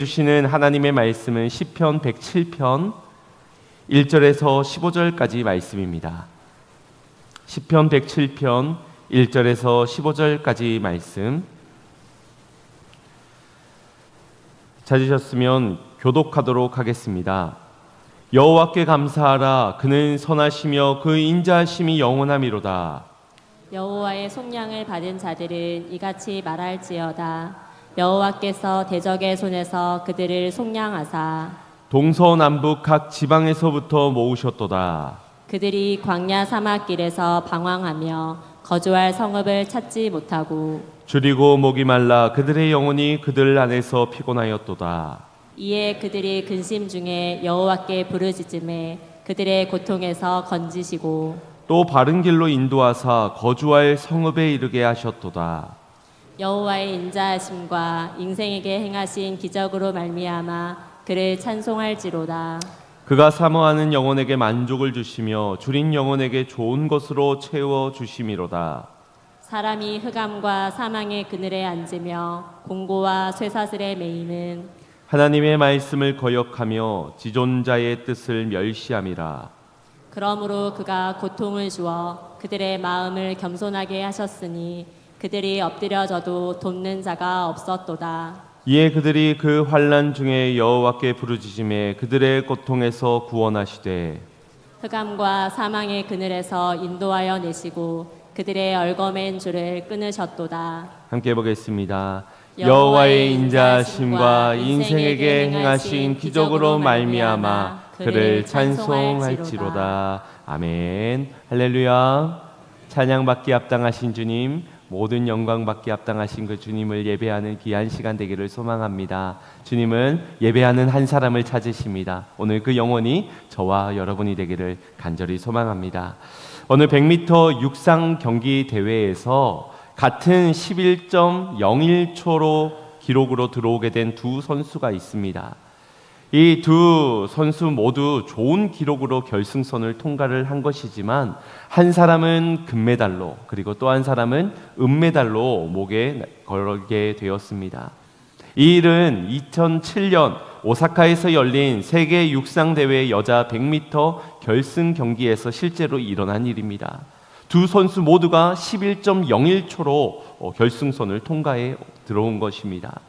주시는 하나님의 말씀은 시편 107편 1절에서 15절까지 말씀입니다. 시편 107편 1절에서 15절까지 말씀 찾으셨으면 교독하도록 하겠습니다. 여호와께 감사하라. 그는 선하시며 그 인자하심이 영원함이로다. 여호와의 속량을 받은 자들은 이같이 말할지어다. 여호와께서 대적의 손에서 그들을 속량하사 동서남북 각 지방에서부터 모으셨도다. 그들이 광야 사막길에서 방황하며 거주할 성읍을 찾지 못하고 줄이고 목이 말라 그들의 영혼이 그들 안에서 피곤하였도다. 이에 그들이 근심 중에 여호와께 부르짖음에 그들의 고통에서 건지시고 또 바른 길로 인도하사 거주할 성읍에 이르게 하셨도다. 여호와의 인자하심과 인생에게 행하신 기적으로 말미암아 그를 찬송할지로다. 그가 사모하는 영혼에게 만족을 주시며 줄인 영혼에게 좋은 것으로 채워 주심이로다. 사람이 흑암과 사망의 그늘에 앉으며 공고와 쇠사슬에 매이는 하나님의 말씀을 거역하며 지존자의 뜻을 멸시함이라. 그러므로 그가 고통을 주어 그들의 마음을 겸손하게 하셨으니 그들이 엎드려져도 돕는 자가 없었도다. 이에 그들이 그 환난 중에 여호와께 부르짖음에 그들의 고통에서 구원하시되 흑암과 사망의 그늘에서 인도하여 내시고 그들의 얼거맨 줄을 끊으셨도다. 함께 보겠습니다. 여호와의 인자하심과 인생에게 행하신 기적으로 말미암아 그를 찬송할지로다. 아멘. 할렐루야. 찬양받기 합당하신 주님, 모든 영광받기 합당하신 그 주님을 예배하는 귀한 시간 되기를 소망합니다. 주님은 예배하는 한 사람을 찾으십니다. 오늘 그 영혼이 저와 여러분이 되기를 간절히 소망합니다. 오늘 100m 육상 경기 대회에서 같은 11.01초로 기록으로 들어오게 된 두 선수가 있습니다. 이 두 선수 모두 좋은 기록으로 결승선을 통과를 한 것이지만 한 사람은 금메달로 그리고 또 한 사람은 은메달로 목에 걸게 되었습니다. 이 일은 2007년 오사카에서 열린 세계 육상대회 여자 100m 결승 경기에서 실제로 일어난 일입니다. 두 선수 모두가 11.01초로 결승선을 통과해 들어온 것입니다.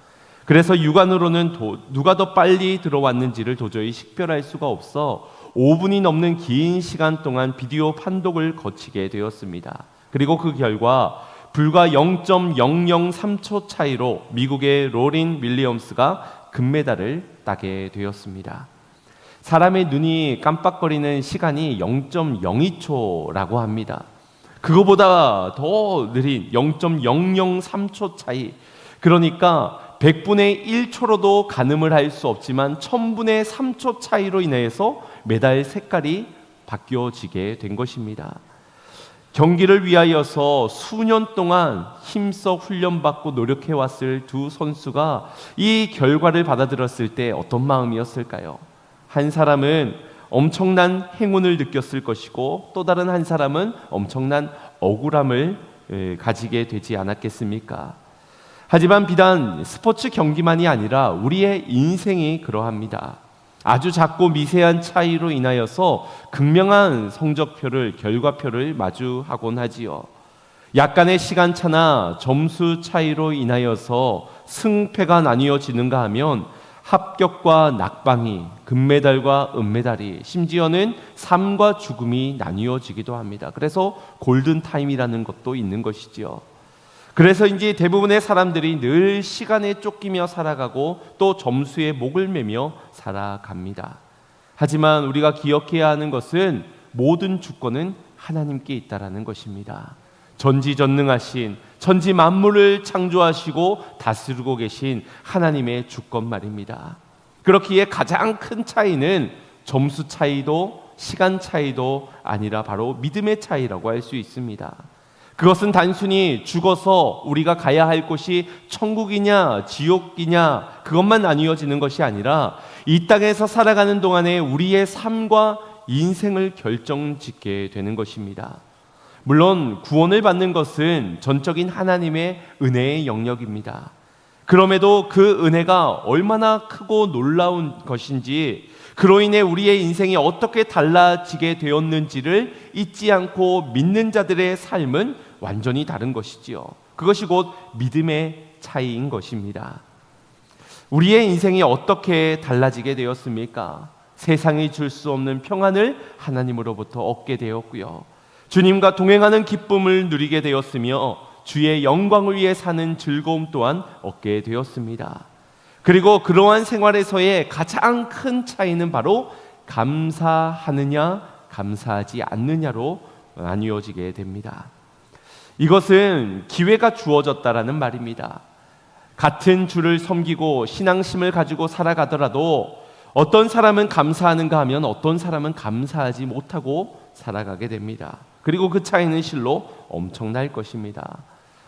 그래서 육안으로는 누가 더 빨리 들어왔는지를 도저히 식별할 수가 없어 5분이 넘는 긴 시간 동안 비디오 판독을 거치게 되었습니다. 그리고 그 결과 불과 0.003초 차이로 미국의 로린 윌리엄스가 금메달을 따게 되었습니다. 사람의 눈이 깜빡거리는 시간이 0.02초라고 합니다. 그거보다 더 느린 0.003초 차이, 그러니까 100분의 1초로도 가늠을 할 수 없지만 1000분의 3초 차이로 인해서 메달 색깔이 바뀌어지게 된 것입니다. 경기를 위하여서 수년 동안 힘써 훈련받고 노력해왔을 두 선수가 이 결과를 받아들였을 때 어떤 마음이었을까요? 한 사람은 엄청난 행운을 느꼈을 것이고 또 다른 한 사람은 엄청난 억울함을 가지게 되지 않았겠습니까? 하지만 비단 스포츠 경기만이 아니라 우리의 인생이 그러합니다. 아주 작고 미세한 차이로 인하여서 극명한 성적표를, 결과표를 마주하곤 하지요. 약간의 시간차나 점수 차이로 인하여서 승패가 나뉘어지는가 하면 합격과 낙방이, 금메달과 은메달이, 심지어는 삶과 죽음이 나뉘어지기도 합니다. 그래서 골든타임이라는 것도 있는 것이지요. 그래서 이제 대부분의 사람들이 늘 시간에 쫓기며 살아가고 또 점수에 목을 매며 살아갑니다. 하지만 우리가 기억해야 하는 것은 모든 주권은 하나님께 있다라는 것입니다. 전지전능하신 천지 만물을 창조하시고 다스리고 계신 하나님의 주권 말입니다. 그렇기에 가장 큰 차이는 점수 차이도 시간 차이도 아니라 바로 믿음의 차이라고 할 수 있습니다. 그것은 단순히 죽어서 우리가 가야 할 곳이 천국이냐 지옥이냐 그것만 나뉘어지는 것이 아니라 이 땅에서 살아가는 동안에 우리의 삶과 인생을 결정짓게 되는 것입니다. 물론 구원을 받는 것은 전적인 하나님의 은혜의 영역입니다. 그럼에도 그 은혜가 얼마나 크고 놀라운 것인지, 그로 인해 우리의 인생이 어떻게 달라지게 되었는지를 잊지 않고 믿는 자들의 삶은 완전히 다른 것이지요. 그것이 곧 믿음의 차이인 것입니다. 우리의 인생이 어떻게 달라지게 되었습니까? 세상이 줄 수 없는 평안을 하나님으로부터 얻게 되었고요. 주님과 동행하는 기쁨을 누리게 되었으며 주의 영광을 위해 사는 즐거움 또한 얻게 되었습니다. 그리고 그러한 생활에서의 가장 큰 차이는 바로 감사하느냐 감사하지 않느냐로 나뉘어지게 됩니다. 이것은 기회가 주어졌다라는 말입니다. 같은 주를 섬기고 신앙심을 가지고 살아가더라도 어떤 사람은 감사하는가 하면 어떤 사람은 감사하지 못하고 살아가게 됩니다. 그리고 그 차이는 실로 엄청날 것입니다.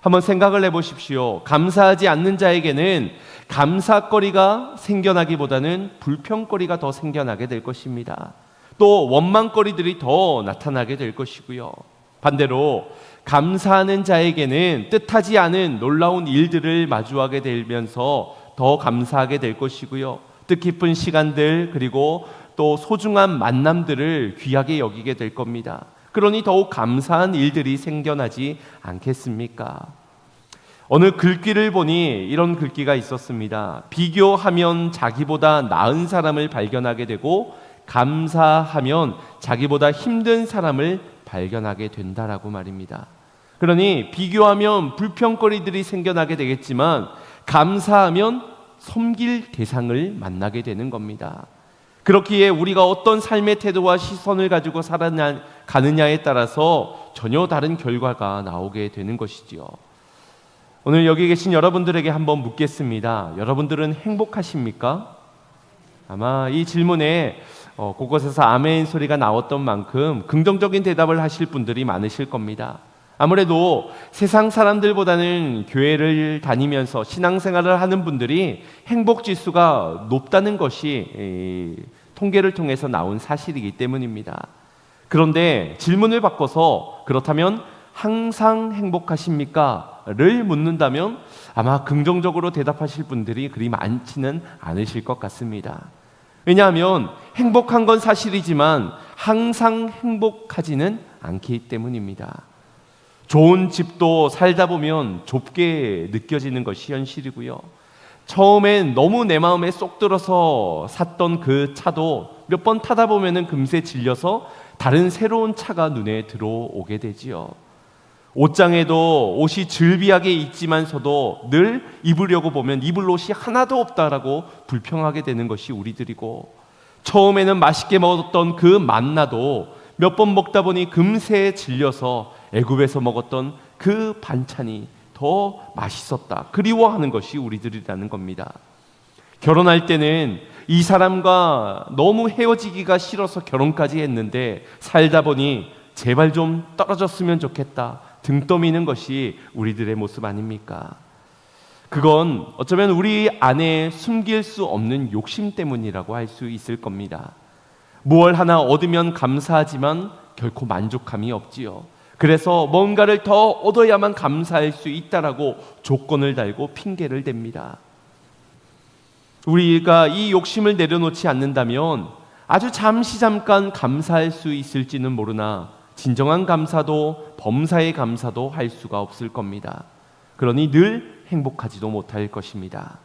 한번 생각을 해보십시오. 감사하지 않는 자에게는 감사거리가 생겨나기보다는 불평거리가 더 생겨나게 될 것입니다. 또 원망거리들이 더 나타나게 될 것이고요. 반대로 감사하는 자에게는 뜻하지 않은 놀라운 일들을 마주하게 되면서 더 감사하게 될 것이고요. 뜻깊은 시간들 그리고 또 소중한 만남들을 귀하게 여기게 될 겁니다. 그러니 더욱 감사한 일들이 생겨나지 않겠습니까? 어느 글귀를 보니 이런 글귀가 있었습니다. 비교하면 자기보다 나은 사람을 발견하게 되고 감사하면 자기보다 힘든 사람을 발견하게 된다라고 말입니다. 그러니 비교하면 불평거리들이 생겨나게 되겠지만 감사하면 섬길 대상을 만나게 되는 겁니다. 그렇기에 우리가 어떤 삶의 태도와 시선을 가지고 살아가느냐에 따라서 전혀 다른 결과가 나오게 되는 것이지요. 오늘 여기 계신 여러분들에게 한번 묻겠습니다. 여러분들은 행복하십니까? 아마 이 질문에 곳곳에서 아멘 소리가 나왔던 만큼 긍정적인 대답을 하실 분들이 많으실 겁니다. 아무래도 세상 사람들보다는 교회를 다니면서 신앙생활을 하는 분들이 행복지수가 높다는 것이 통계를 통해서 나온 사실이기 때문입니다. 그런데 질문을 바꿔서 그렇다면 항상 행복하십니까? 를 묻는다면 아마 긍정적으로 대답하실 분들이 그리 많지는 않으실 것 같습니다. 왜냐하면 행복한 건 사실이지만 항상 행복하지는 않기 때문입니다. 좋은 집도 살다 보면 좁게 느껴지는 것이 현실이고요. 처음엔 너무 내 마음에 쏙 들어서 샀던 그 차도 몇 번 타다 보면은 금세 질려서 다른 새로운 차가 눈에 들어오게 되지요. 옷장에도 옷이 즐비하게 있지만서도 늘 입으려고 보면 입을 옷이 하나도 없다라고 불평하게 되는 것이 우리들이고, 처음에는 맛있게 먹었던 그 만나도 몇 번 먹다 보니 금세 질려서 애굽에서 먹었던 그 반찬이 더 맛있었다, 그리워하는 것이 우리들이라는 겁니다. 결혼할 때는 이 사람과 너무 헤어지기가 싫어서 결혼까지 했는데 살다 보니 제발 좀 떨어졌으면 좋겠다 등 떠미는 것이 우리들의 모습 아닙니까? 그건 어쩌면 우리 안에 숨길 수 없는 욕심 때문이라고 할 수 있을 겁니다. 무얼 하나 얻으면 감사하지만 결코 만족함이 없지요. 그래서 뭔가를 더 얻어야만 감사할 수 있다라고 조건을 달고 핑계를 댑니다. 우리가 이 욕심을 내려놓지 않는다면 아주 잠깐 감사할 수 있을지는 모르나 진정한 감사도 범사의 감사도 할 수가 없을 겁니다. 그러니 늘 행복하지도 못할 것입니다.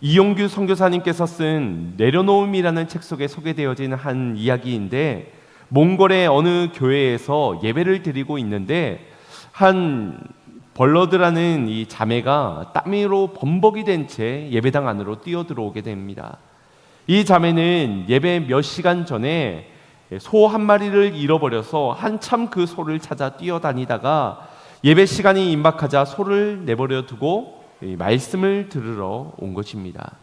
이용규 선교사님께서 쓴 내려놓음이라는 책 속에 소개되어진 한 이야기인데, 몽골의 어느 교회에서 예배를 드리고 있는데 한 벌러드라는 이 자매가 땀으로 범벅이 된 채 예배당 안으로 뛰어들어오게 됩니다. 이 자매는 예배 몇 시간 전에 소 한 마리를 잃어버려서 한참 그 소를 찾아 뛰어다니다가 예배 시간이 임박하자 소를 내버려 두고 말씀을 들으러 온 것입니다.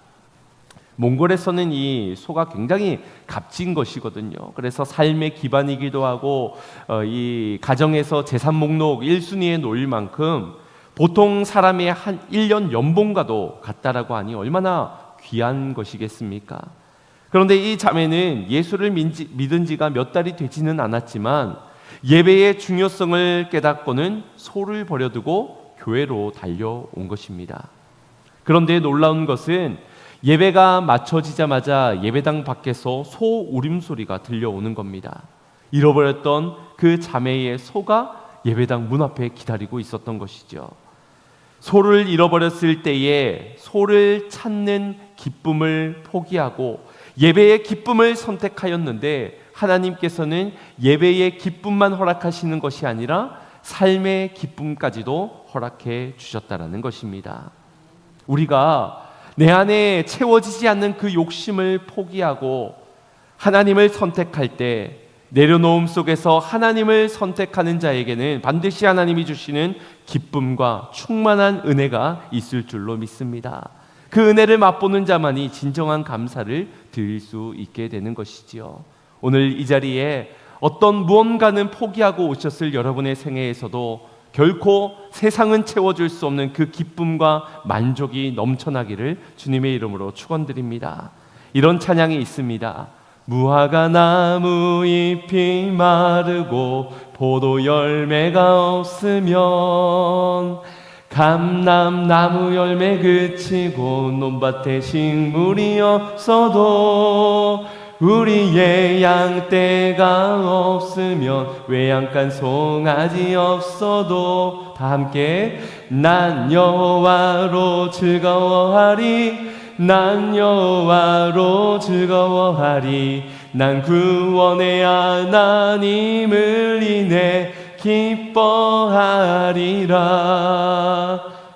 몽골에서는 이 소가 굉장히 값진 것이거든요. 그래서 삶의 기반이기도 하고 이 가정에서 재산 목록 1순위에 놓일 만큼 보통 사람의 한 1년 연봉과도 같다라고 하니 얼마나 귀한 것이겠습니까? 그런데 이 자매는 예수를 믿은 지가 몇 달이 되지는 않았지만 예배의 중요성을 깨닫고는 소를 버려두고 교회로 달려온 것입니다. 그런데 놀라운 것은 예배가 마쳐지자마자 예배당 밖에서 소 울음소리가 들려오는 겁니다. 잃어버렸던 그 자매의 소가 예배당 문 앞에 기다리고 있었던 것이죠. 소를 잃어버렸을 때에 소를 찾는 기쁨을 포기하고 예배의 기쁨을 선택하였는데, 하나님께서는 예배의 기쁨만 허락하시는 것이 아니라 삶의 기쁨까지도 허락해 주셨다라는 것입니다. 우리가 내 안에 채워지지 않는 그 욕심을 포기하고 하나님을 선택할 때, 내려놓음 속에서 하나님을 선택하는 자에게는 반드시 하나님이 주시는 기쁨과 충만한 은혜가 있을 줄로 믿습니다. 그 은혜를 맛보는 자만이 진정한 감사를 드릴 수 있게 되는 것이지요. 오늘 이 자리에 어떤 무언가는 포기하고 오셨을 여러분의 생애에서도 결코 세상은 채워줄 수 없는 그 기쁨과 만족이 넘쳐나기를 주님의 이름으로 축원드립니다. 이런 찬양이 있습니다. 무화과 나무 잎이 마르고 포도 열매가 없으면, 감람나무 열매 그치고 논밭에 식물이 없어도, 우리의 양떼가 없으면 외양간 송아지 없어도, 다 함께 난 여호와로 즐거워하리, 난 여호와로 즐거워하리, 난 구원의 하나님을 인해 기뻐하리라.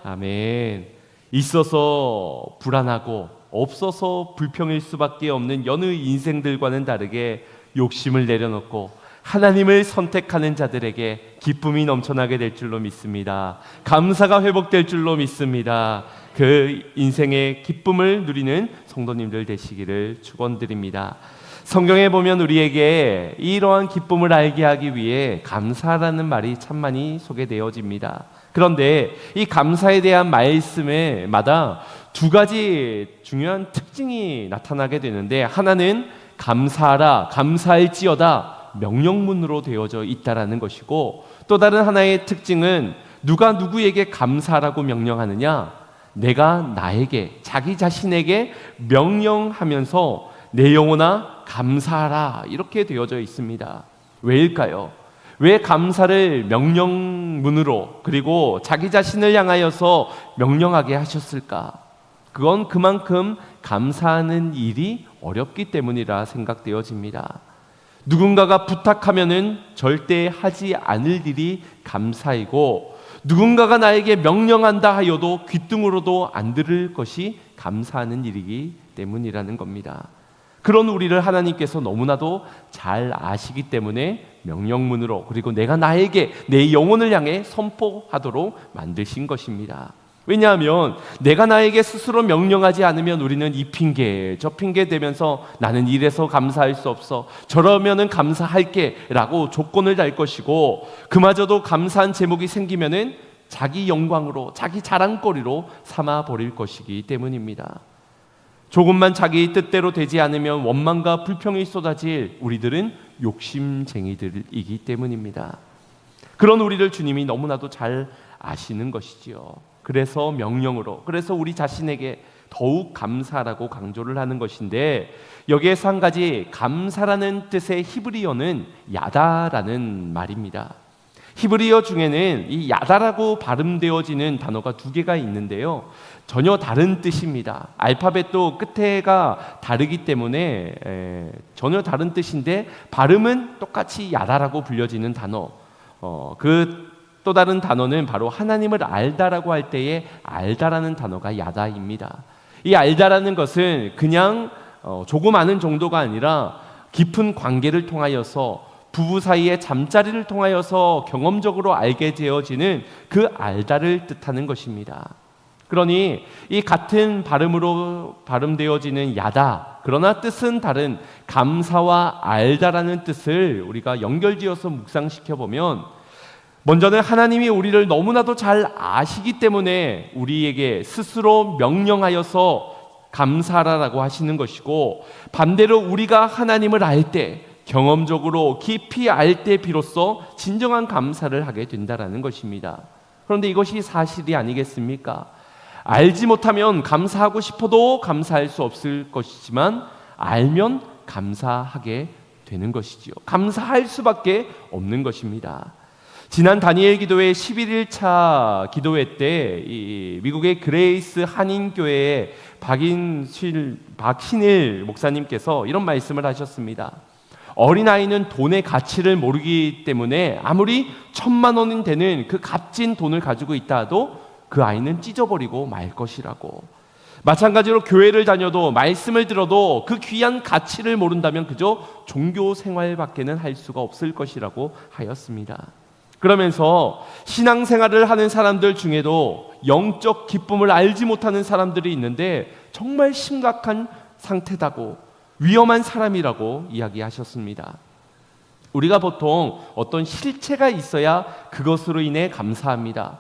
아멘. 있어서 불안하고 없어서 불평일 수밖에 없는 여느 인생들과는 다르게 욕심을 내려놓고 하나님을 선택하는 자들에게 기쁨이 넘쳐나게 될 줄로 믿습니다. 감사가 회복될 줄로 믿습니다. 그 인생의 기쁨을 누리는 성도님들 되시기를 축원드립니다. 성경에 보면 우리에게 이러한 기쁨을 알게 하기 위해 감사라는 말이 참 많이 소개되어집니다. 그런데 이 감사에 대한 말씀에마다 두 가지 중요한 특징이 나타나게 되는데, 하나는 감사하라, 감사할지어다 명령문으로 되어져 있다라는 것이고, 또 다른 하나의 특징은 누가 누구에게 감사하라고 명령하느냐, 내가 나에게, 자기 자신에게 명령하면서 내 영혼아 감사하라 이렇게 되어져 있습니다. 왜일까요? 왜 감사를 명령문으로 그리고 자기 자신을 향하여서 명령하게 하셨을까? 그건 그만큼 감사하는 일이 어렵기 때문이라 생각되어집니다. 누군가가 부탁하면은 절대 하지 않을 일이 감사이고, 누군가가 나에게 명령한다 하여도 귀등으로도 안 들을 것이 감사하는 일이기 때문이라는 겁니다. 그런 우리를 하나님께서 너무나도 잘 아시기 때문에 명령문으로, 그리고 내가 나에게 내 영혼을 향해 선포하도록 만드신 것입니다. 왜냐하면 내가 나에게 스스로 명령하지 않으면 우리는 이 핑계 저 핑계 대면서 나는 이래서 감사할 수 없어, 저러면은 감사할게 라고 조건을 달 것이고, 그마저도 감사한 제목이 생기면은 자기 영광으로, 자기 자랑거리로 삼아 버릴 것이기 때문입니다. 조금만 자기 뜻대로 되지 않으면 원망과 불평이 쏟아질 우리들은 욕심쟁이들이기 때문입니다. 그런 우리를 주님이 너무나도 잘 아시는 것이지요. 그래서 명령으로, 그래서 우리 자신에게 더욱 감사라고 강조를 하는 것인데, 여기에서 한 가지 감사라는 뜻의 히브리어는 야다라는 말입니다. 히브리어 중에는 이 야다라고 발음되어지는 단어가 두 개가 있는데요, 전혀 다른 뜻입니다. 알파벳도 끝에가 다르기 때문에 전혀 다른 뜻인데 발음은 똑같이 야다라고 불려지는 단어, 그 또 다른 단어는 바로 하나님을 알다라고 할 때에 알다라는 단어가 야다입니다. 이 알다라는 것은 그냥 조금 아는 정도가 아니라 깊은 관계를 통하여서, 부부 사이의 잠자리를 통하여서 경험적으로 알게 되어지는 그 알다를 뜻하는 것입니다. 그러니 이 같은 발음으로 발음되어지는 야다, 그러나 뜻은 다른 감사와 알다라는 뜻을 우리가 연결지어서 묵상시켜보면, 먼저는 하나님이 우리를 너무나도 잘 아시기 때문에 우리에게 스스로 명령하여서 감사하라고 하시는 것이고, 반대로 우리가 하나님을 알 때, 경험적으로 깊이 알 때 비로소 진정한 감사를 하게 된다라는 것입니다. 그런데 이것이 사실이 아니겠습니까? 알지 못하면 감사하고 싶어도 감사할 수 없을 것이지만 알면 감사하게 되는 것이지요. 감사할 수밖에 없는 것입니다. 지난 다니엘 기도회 11일차 기도회 때 이 미국의 그레이스 한인교회의 박신일 목사님께서 이런 말씀을 하셨습니다. 어린아이는 돈의 가치를 모르기 때문에 아무리 1,000만 원이 되는 그 값진 돈을 가지고 있다 해도 그 아이는 찢어버리고 말 것이라고. 마찬가지로 교회를 다녀도 말씀을 들어도 그 귀한 가치를 모른다면 그저 종교 생활밖에는 할 수가 없을 것이라고 하였습니다. 그러면서 신앙생활을 하는 사람들 중에도 영적 기쁨을 알지 못하는 사람들이 있는데 정말 심각한 상태다고, 위험한 사람이라고 이야기하셨습니다. 우리가 보통 어떤 실체가 있어야 그것으로 인해 감사합니다.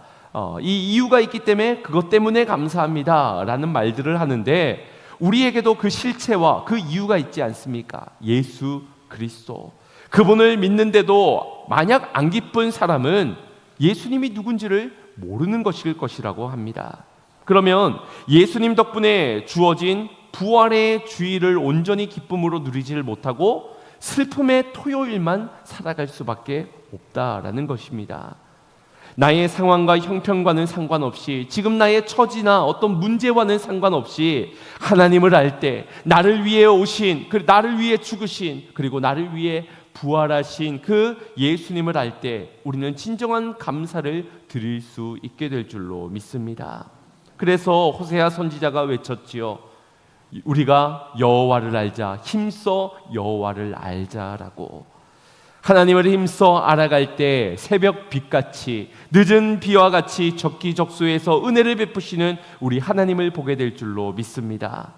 이 이유가 있기 때문에 그것 때문에 감사합니다 라는 말들을 하는데, 우리에게도 그 실체와 그 이유가 있지 않습니까? 예수 그리스도, 그분을 믿는데도 만약 안 기쁜 사람은 예수님이 누군지를 모르는 것일 것이라고 합니다. 그러면 예수님 덕분에 주어진 부활의 주의를 온전히 기쁨으로 누리지를 못하고 슬픔의 토요일만 살아갈 수밖에 없다라는 것입니다. 나의 상황과 형편과는 상관없이, 지금 나의 처지나 어떤 문제와는 상관없이 하나님을 알 때, 나를 위해 오신, 나를 위해 죽으신, 그리고 나를 위해 부활하신 그 예수님을 알 때 우리는 진정한 감사를 드릴 수 있게 될 줄로 믿습니다. 그래서 호세아 선지자가 외쳤지요. 우리가 여호와를 알자, 힘써 여호와를 알자라고. 하나님을 힘써 알아갈 때 새벽 빛같이, 늦은 비와 같이 적기적소에서 은혜를 베푸시는 우리 하나님을 보게 될 줄로 믿습니다.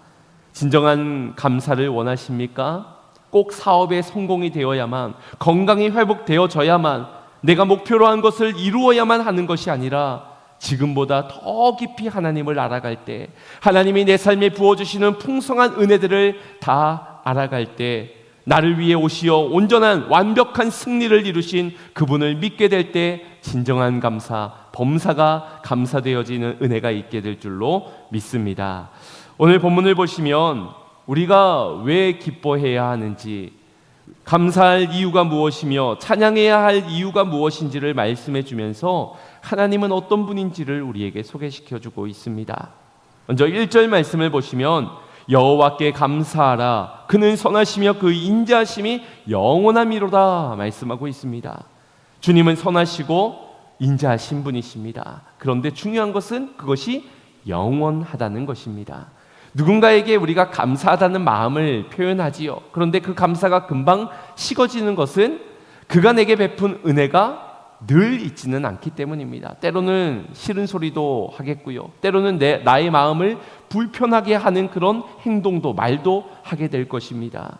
진정한 감사를 원하십니까? 꼭 사업에 성공이 되어야만, 건강이 회복되어져야만, 내가 목표로 한 것을 이루어야만 하는 것이 아니라 지금보다 더 깊이 하나님을 알아갈 때, 하나님이 내 삶에 부어주시는 풍성한 은혜들을 다 알아갈 때, 나를 위해 오시어 온전한 완벽한 승리를 이루신 그분을 믿게 될 때 진정한 감사, 범사가 감사되어지는 은혜가 있게 될 줄로 믿습니다. 오늘 본문을 보시면 우리가 왜 기뻐해야 하는지, 감사할 이유가 무엇이며 찬양해야 할 이유가 무엇인지를 말씀해 주면서 하나님은 어떤 분인지를 우리에게 소개시켜주고 있습니다. 먼저 1절 말씀을 보시면 여호와께 감사하라, 그는 선하시며 그 인자하심이 영원함이로다 말씀하고 있습니다. 주님은 선하시고 인자하신 분이십니다. 그런데 중요한 것은 그것이 영원하다는 것입니다. 누군가에게 우리가 감사하다는 마음을 표현하지요. 그런데 그 감사가 금방 식어지는 것은 그가 내게 베푼 은혜가 늘 있지는 않기 때문입니다. 때로는 싫은 소리도 하겠고요, 때로는 나의 마음을 불편하게 하는 그런 행동도, 말도 하게 될 것입니다.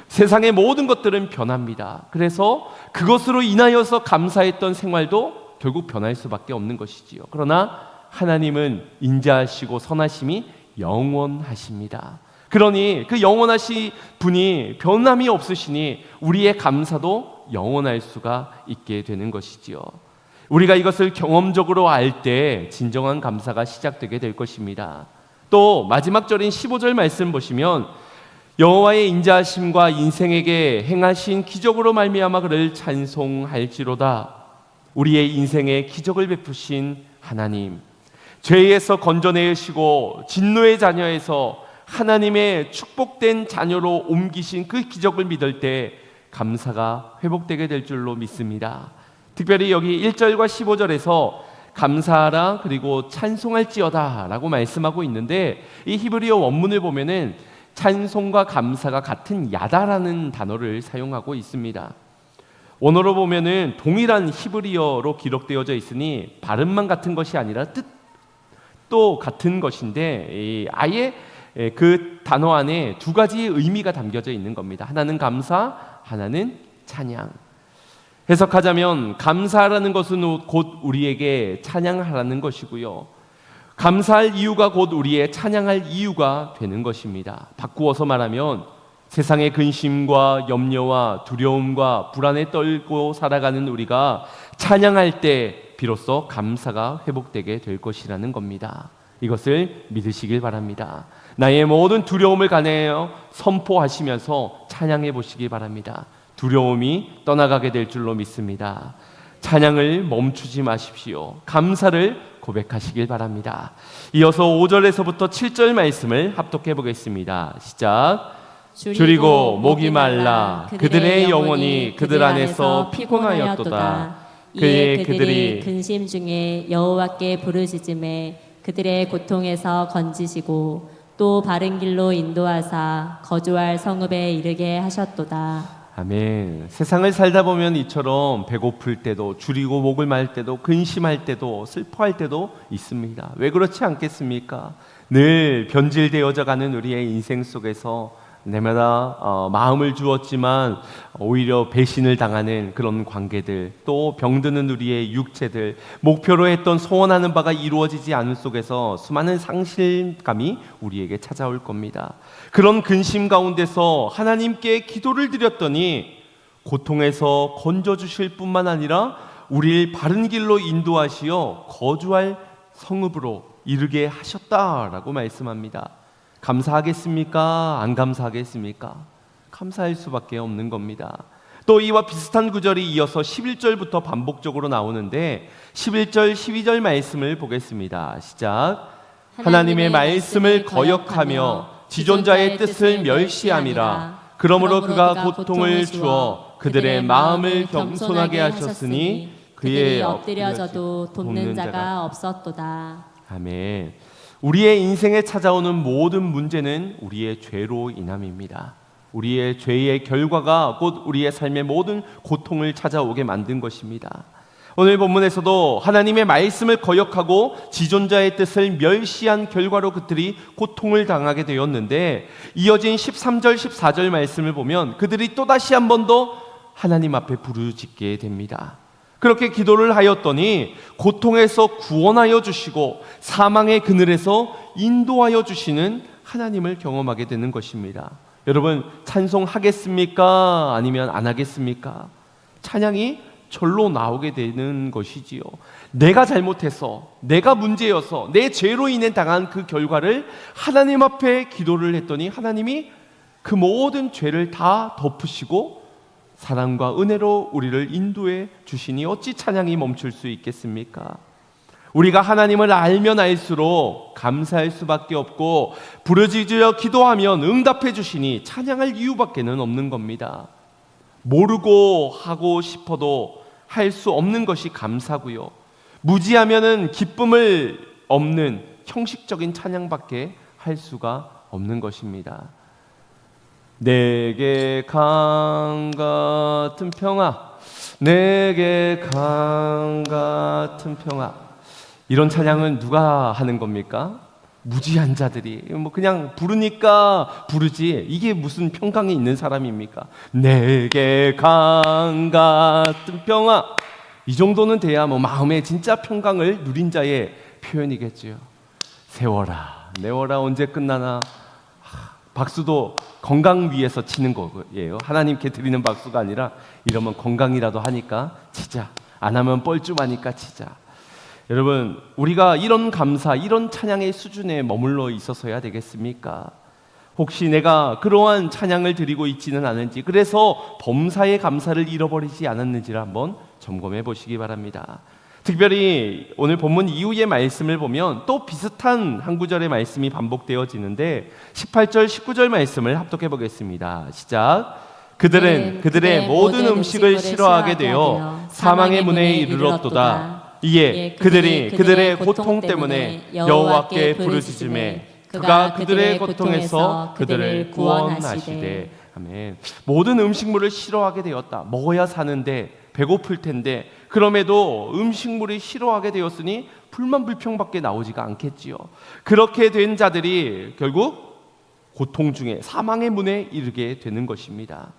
세상의 모든 것들은 변합니다. 그래서 그것으로 인하여서 감사했던 생활도 결국 변할 수밖에 없는 것이지요. 그러나 하나님은 인자하시고 선하심이 영원하십니다. 그러니 그 영원하신 분이 변함이 없으시니 우리의 감사도 영원할 수가 있게 되는 것이지요. 우리가 이것을 경험적으로 알 때 진정한 감사가 시작되게 될 것입니다. 또 마지막 절인 15절 말씀 보시면 여호와의 인자하심과 인생에게 행하신 기적으로 말미암아 그를 찬송할지로다. 우리의 인생에 기적을 베푸신 하나님, 죄에서 건져내시고 진노의 자녀에서 하나님의 축복된 자녀로 옮기신 그 기적을 믿을 때 감사가 회복되게 될 줄로 믿습니다. 특별히 여기 1절과 15절에서 감사하라 그리고 찬송할지어다 라고 말씀하고 있는데, 이 히브리어 원문을 보면은 찬송과 감사가 같은 야다라는 단어를 사용하고 있습니다. 원어로 보면은 동일한 히브리어로 기록되어져 있으니 발음만 같은 것이 아니라 뜻도 같은 것인데, 아예 그 단어 안에 두 가지의 의미가 담겨져 있는 겁니다. 하나는 감사, 하나는 찬양. 해석하자면 감사라는 것은 곧 우리에게 찬양하라는 것이고요, 감사할 이유가 곧 우리의 찬양할 이유가 되는 것입니다. 바꾸어서 말하면 세상의 근심과 염려와 두려움과 불안에 떨고 살아가는 우리가 찬양할 때 비로소 감사가 회복되게 될 것이라는 겁니다. 이것을 믿으시길 바랍니다. 나의 모든 두려움을 간해하여 선포하시면서 찬양해 보시기 바랍니다. 두려움이 떠나가게 될 줄로 믿습니다. 찬양을 멈추지 마십시오. 감사를 고백하시길 바랍니다. 이어서 5절에서부터 7절 말씀을 합독해 보겠습니다. 시작. 줄이고 목이 말라 그들의 영혼이 그들 안에서 피곤하였도다. 이에 그들이 근심 중에 여호와께 부르짖음에 그들의 고통에서 건지시고 또 바른 길로 인도하사 거주할 성읍에 이르게 하셨도다. 아멘. 세상을 살다 보면 이처럼 배고플 때도, 줄이고 목을 말 때도, 근심할 때도, 슬퍼할 때도 있습니다. 왜 그렇지 않겠습니까? 늘 변질되어져 가는 우리의 인생 속에서 내마다 마음을 주었지만 오히려 배신을 당하는 그런 관계들, 또 병드는 우리의 육체들, 목표로 했던 소원하는 바가 이루어지지 않은 속에서 수많은 상실감이 우리에게 찾아올 겁니다. 그런 근심 가운데서 하나님께 기도를 드렸더니 고통에서 건져주실 뿐만 아니라 우리를 바른 길로 인도하시어 거주할 성읍으로 이르게 하셨다라고 말씀합니다. 감사하겠습니까? 안 감사하겠습니까? 감사할 수밖에 없는 겁니다. 또 이와 비슷한 구절이 이어서 11절부터 반복적으로 나오는데 11절, 12절 말씀을 보겠습니다. 시작. 하나님의 말씀을 거역하며 지존자의 뜻을 멸시함이라. 그러므로 그가 고통을 주어 그들의 마음을 겸손하게 하셨으니 그의 엎드려져도 돕는 자가 없었도다. 아멘. 우리의 인생에 찾아오는 모든 문제는 우리의 죄로 인함입니다. 우리의 죄의 결과가 곧 우리의 삶의 모든 고통을 찾아오게 만든 것입니다. 오늘 본문에서도 하나님의 말씀을 거역하고 지존자의 뜻을 멸시한 결과로 그들이 고통을 당하게 되었는데 이어진 13절, 14절 말씀을 보면 그들이 또다시 한 번 더 하나님 앞에 부르짖게 됩니다. 그렇게 기도를 하였더니 고통에서 구원하여 주시고 사망의 그늘에서 인도하여 주시는 하나님을 경험하게 되는 것입니다. 여러분, 찬송하겠습니까? 아니면 안 하겠습니까? 찬양이 절로 나오게 되는 것이지요. 내가 잘못해서, 내가 문제여서, 내 죄로 인해 당한 그 결과를 하나님 앞에 기도를 했더니 하나님이 그 모든 죄를 다 덮으시고 사랑과 은혜로 우리를 인도해 주시니 어찌 찬양이 멈출 수 있겠습니까? 우리가 하나님을 알면 알수록 감사할 수밖에 없고 부르짖으려 기도하면 응답해 주시니 찬양할 이유밖에는 없는 겁니다. 모르고 하고 싶어도 할 수 없는 것이 감사고요. 무지하면은 기쁨을 없는 형식적인 찬양밖에 할 수가 없는 것입니다. 내게 강 같은 평화, 내게 강 같은 평화. 이런 찬양은 누가 하는 겁니까? 무지한 자들이 뭐 그냥 부르니까 부르지 이게 무슨 평강이 있는 사람입니까? 내게 강 같은 평화, 이 정도는 돼야 뭐 마음의 진짜 평강을 누린 자의 표현이겠지요. 세워라 내워라 언제 끝나나. 박수도 건강 위해서 치는 거예요. 하나님께 드리는 박수가 아니라 이러면 건강이라도 하니까 치자, 안 하면 뻘쭘하니까 치자. 여러분, 우리가 이런 감사, 이런 찬양의 수준에 머물러 있어서야 되겠습니까? 혹시 내가 그러한 찬양을 드리고 있지는 않은지, 그래서 범사의 감사를 잃어버리지 않았는지를 한번 점검해 보시기 바랍니다. 특별히 오늘 본문 이후의 말씀을 보면 또 비슷한 한 구절의 말씀이 반복되어지는데 18절, 19절 말씀을 합독해 보겠습니다. 시작. 그들은 그들의 모든 음식을 싫어하게 되어 사망의 문에 이르렀도다. 이에 그들이 그들의 고통 때문에 여호와께 부르짖음에 그가 그들의 고통에서 그들을 구원하시되. 아멘. 모든 음식물을 싫어하게 되었다. 먹어야 사는데, 배고플 텐데, 그럼에도 음식물이 싫어하게 되었으니 불만 불평밖에 나오지가 않겠지요. 그렇게 된 자들이 결국 고통 중에 사망의 문에 이르게 되는 것입니다.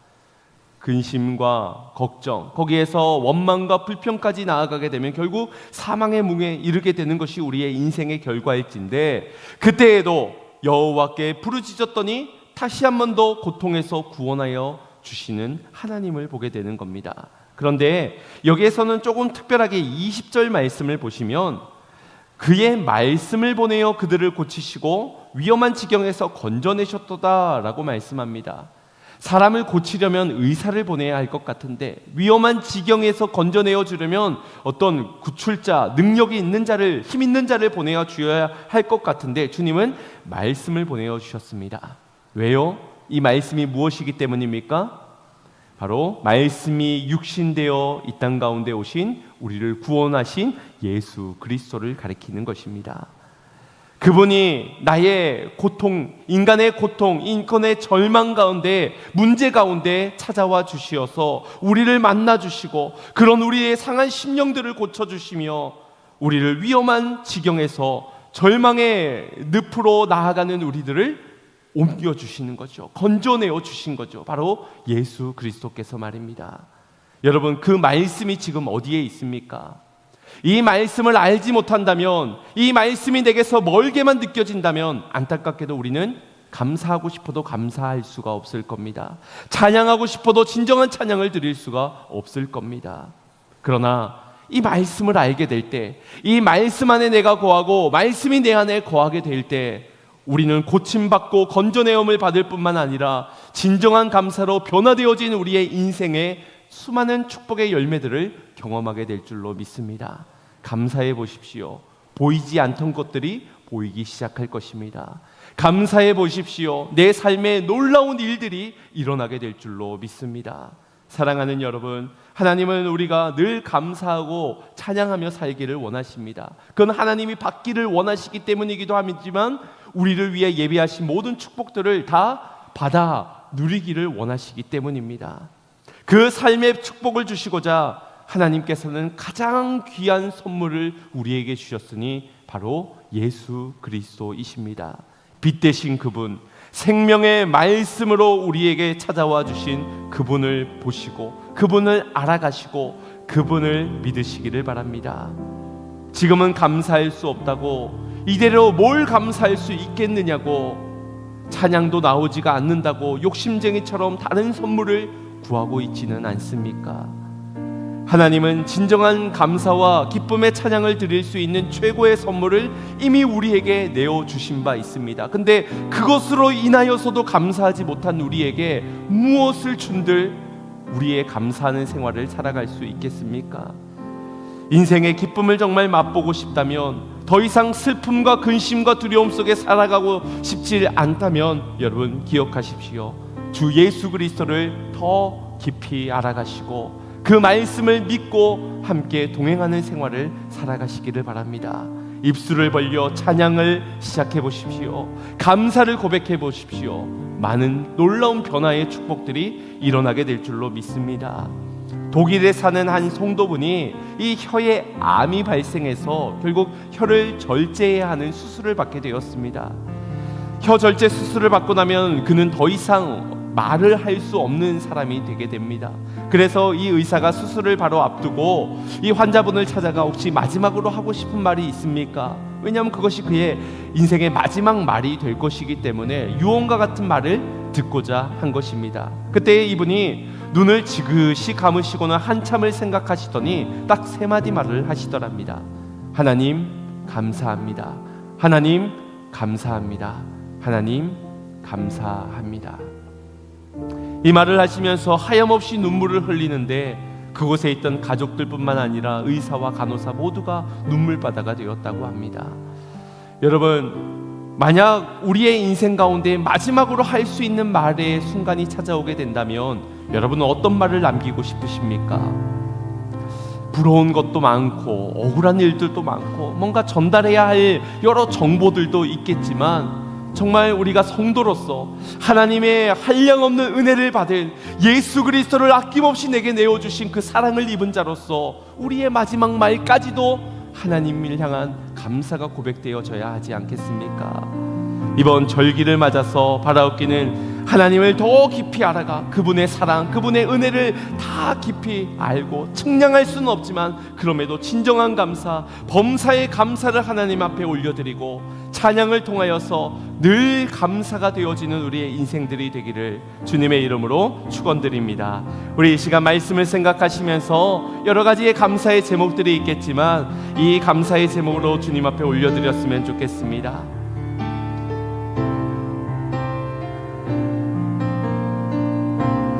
근심과 걱정, 거기에서 원망과 불평까지 나아가게 되면 결국 사망의 문에 이르게 되는 것이 우리의 인생의 결과일진데, 그때에도 여호와께 부르짖었더니 다시 한 번 더 고통에서 구원하여 주시는 하나님을 보게 되는 겁니다. 그런데 여기에서는 조금 특별하게 20절 말씀을 보시면 그의 말씀을 보내어 그들을 고치시고 위험한 지경에서 건져내셨도다라고 말씀합니다. 사람을 고치려면 의사를 보내야 할 것 같은데 위험한 지경에서 건져내어 주려면 어떤 구출자, 능력이 있는 자를, 힘 있는 자를 보내어 주어야 할 것 같은데 주님은 말씀을 보내어 주셨습니다. 왜요? 이 말씀이 무엇이기 때문입니까? 바로 말씀이 육신되어 이 땅 가운데 오신 우리를 구원하신 예수 그리스도를 가리키는 것입니다. 그분이 나의 고통, 인간의 고통, 인간의 절망 가운데, 문제 가운데 찾아와 주시어서 우리를 만나 주시고 그런 우리의 상한 심령들을 고쳐주시며 우리를 위험한 지경에서 절망의 늪으로 나아가는 우리들을 옮겨주시는 거죠. 건져내어 주신 거죠. 바로 예수 그리스도께서 말입니다. 여러분, 그 말씀이 지금 어디에 있습니까? 이 말씀을 알지 못한다면, 이 말씀이 내게서 멀게만 느껴진다면 안타깝게도 우리는 감사하고 싶어도 감사할 수가 없을 겁니다. 찬양하고 싶어도 진정한 찬양을 드릴 수가 없을 겁니다. 그러나 이 말씀을 알게 될 때, 이 말씀 안에 내가 거하고 말씀이 내 안에 거하게 될 때 우리는 고침받고 건져내음을 받을 뿐만 아니라 진정한 감사로 변화되어진 우리의 인생의 수많은 축복의 열매들을 경험하게 될 줄로 믿습니다. 감사해 보십시오. 보이지 않던 것들이 보이기 시작할 것입니다. 감사해 보십시오. 내 삶에 놀라운 일들이 일어나게 될 줄로 믿습니다. 사랑하는 여러분, 하나님은 우리가 늘 감사하고 찬양하며 살기를 원하십니다. 그건 하나님이 받기를 원하시기 때문이기도 하지만 우리를 위해 예비하신 모든 축복들을 다 받아 누리기를 원하시기 때문입니다. 그 삶의 축복을 주시고자 하나님께서는 가장 귀한 선물을 우리에게 주셨으니 바로 예수 그리스도이십니다. 빛 되신 그분, 생명의 말씀으로 우리에게 찾아와 주신 그분을 보시고 그분을 알아가시고 그분을 믿으시기를 바랍니다. 지금은 감사할 수 없다고, 이대로 뭘 감사할 수 있겠느냐고, 찬양도 나오지가 않는다고 욕심쟁이처럼 다른 선물을 구하고 있지는 않습니까? 하나님은 진정한 감사와 기쁨의 찬양을 드릴 수 있는 최고의 선물을 이미 우리에게 내어주신 바 있습니다. 근데 그것으로 인하여서도 감사하지 못한 우리에게 무엇을 준들 우리의 감사하는 생활을 살아갈 수 있겠습니까? 인생의 기쁨을 정말 맛보고 싶다면, 더 이상 슬픔과 근심과 두려움 속에 살아가고 싶지 않다면 여러분 기억하십시오. 주 예수 그리스도를 더 깊이 알아가시고 그 말씀을 믿고 함께 동행하는 생활을 살아가시기를 바랍니다. 입술을 벌려 찬양을 시작해 보십시오. 감사를 고백해 보십시오. 많은 놀라운 변화의 축복들이 일어나게 될 줄로 믿습니다. 독일에 사는 한 성도분이 이 혀에 암이 발생해서 결국 혀를 절제해야 하는 수술을 받게 되었습니다. 혀 절제 수술을 받고 나면 그는 더 이상 말을 할 수 없는 사람이 되게 됩니다. 그래서 이 의사가 수술을 바로 앞두고 이 환자분을 찾아가 혹시 마지막으로 하고 싶은 말이 있습니까? 왜냐하면 그것이 그의 인생의 마지막 말이 될 것이기 때문에 유언과 같은 말을 듣고자 한 것입니다. 그때 이분이 눈을 지그시 감으시고는 한참을 생각하시더니 딱 세 마디 말을 하시더랍니다. 하나님 감사합니다. 하나님 감사합니다. 하나님 감사합니다. 이 말을 하시면서 하염없이 눈물을 흘리는데 그곳에 있던 가족들뿐만 아니라 의사와 간호사 모두가 눈물바다가 되었다고 합니다. 여러분, 만약 우리의 인생 가운데 마지막으로 할 수 있는 말의 순간이 찾아오게 된다면 여러분은 어떤 말을 남기고 싶으십니까? 부러운 것도 많고 억울한 일들도 많고 뭔가 전달해야 할 여러 정보들도 있겠지만 정말 우리가 성도로서 하나님의 한량없는 은혜를 받은 예수 그리스도를 아낌없이 내게 내어주신 그 사랑을 입은 자로서 우리의 마지막 말까지도 하나님을 향한 감사가 고백되어져야 하지 않겠습니까? 이번 절기를 맞아서 바라옵기는 하나님을 더 깊이 알아가 그분의 사랑, 그분의 은혜를 다 깊이 알고 측량할 수는 없지만 그럼에도 진정한 감사, 범사의 감사를 하나님 앞에 올려드리고 찬양을 통하여서 늘 감사가 되어지는 우리의 인생들이 되기를 주님의 이름으로 축원드립니다. 우리 이 시간 말씀을 생각하시면서 여러 가지의 감사의 제목들이 있겠지만 이 감사의 제목으로 주님 앞에 올려드렸으면 좋겠습니다.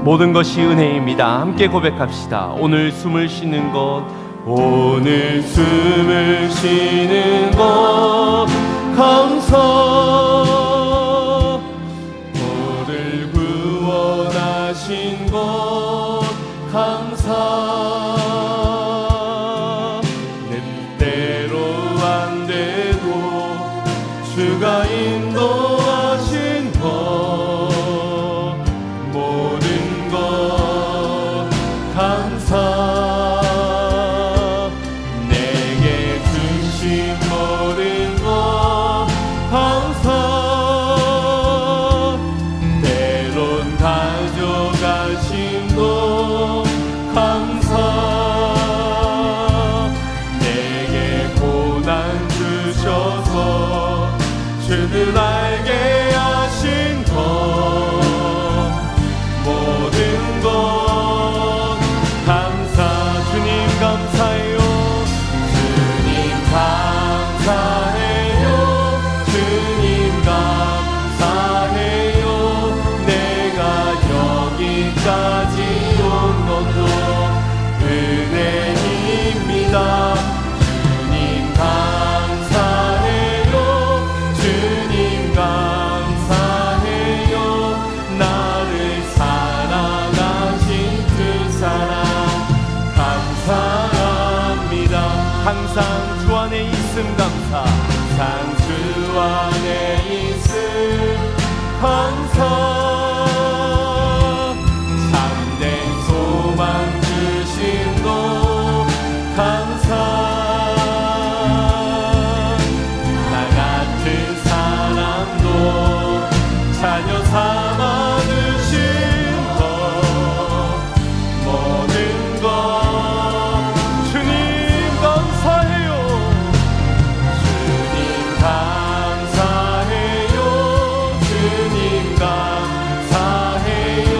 모든 것이 은혜입니다. 함께 고백합시다. 오늘 숨을 쉬는 것, 오늘 숨을 쉬는 것 감사, 너를 구원하신 것 감사, 내 뜻대로 안 돼도 주가 인도하신 것, 모든 것 감사, 내게 주신 모든 것 감사, 때론 가져가신 것 감사, 내게 고난 주셔서 주는 알게 하신 것, 모든 것 감사. 주님 감사해요. 주님 감사해요. 주님 감사해요. 내가 여기까지 온 것도 은혜입니다. 주님 감사해요. 주님 감사해요. 나를 사랑하신 그 사랑 감사합니다. 항상 주 안에 있음 감사, 항상 주 안에 있음 감사, 참된 소망 주신 것 감사, 나 같은 사람도 자녀 삼아 주신 것, 모든 것 주님 감사해요. 주님 감사해요. 주님 감사해요.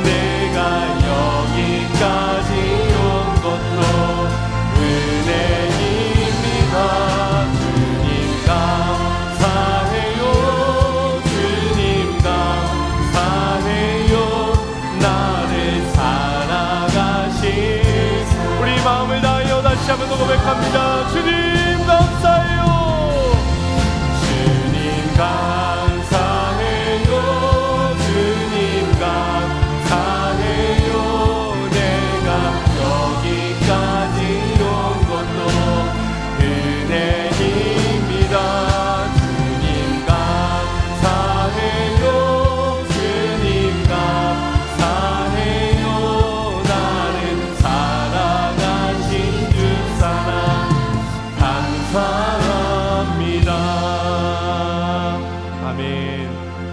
내가 여기까지 온 것도 은혜입니다. 주님 감사해요. 주님 감사해요. 나를 사랑하신, 우리 마음을 다하여 다시 한번 더 고백합니다. 주님 감사해요. 주님 감사해요. 주님 감사해요. 내가 여기까지 온 것도 은혜입니다. 주님 감사해요. 주님 감사해요. 나를 사랑하신 주 사랑 감사합니다. 아멘.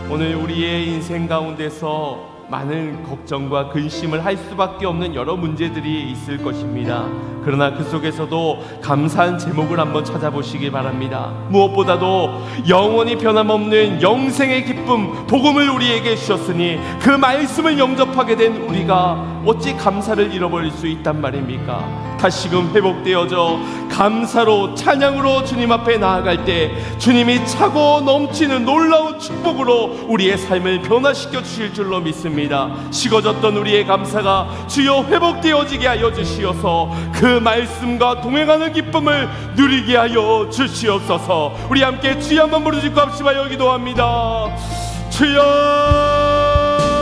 오늘 우리의 인생 가운데서 많은 걱정과 근심을 할 수밖에 없는 여러 문제들이 있을 것입니다. 그러나 그 속에서도 감사한 제목을 한번 찾아보시기 바랍니다. 무엇보다도 영원히 변함없는 영생의 기쁨, 복음을 우리에게 주셨으니 그 말씀을 영접하게 된 우리가 어찌 감사를 잃어버릴 수 있단 말입니까? 다시금 회복되어져 감사로 찬양으로 주님 앞에 나아갈 때 주님이 차고 넘치는 놀라운 축복으로 우리의 삶을 변화시켜 주실 줄로 믿습니다. 식어졌던 우리의 감사가 주여 회복되어지게 하여 주시어서 그 말씀과 동행하는 기쁨을 누리게 하여 주시옵소서. 우리 함께 주여 한번 부르짖고 합시다. 기도합니다. 주여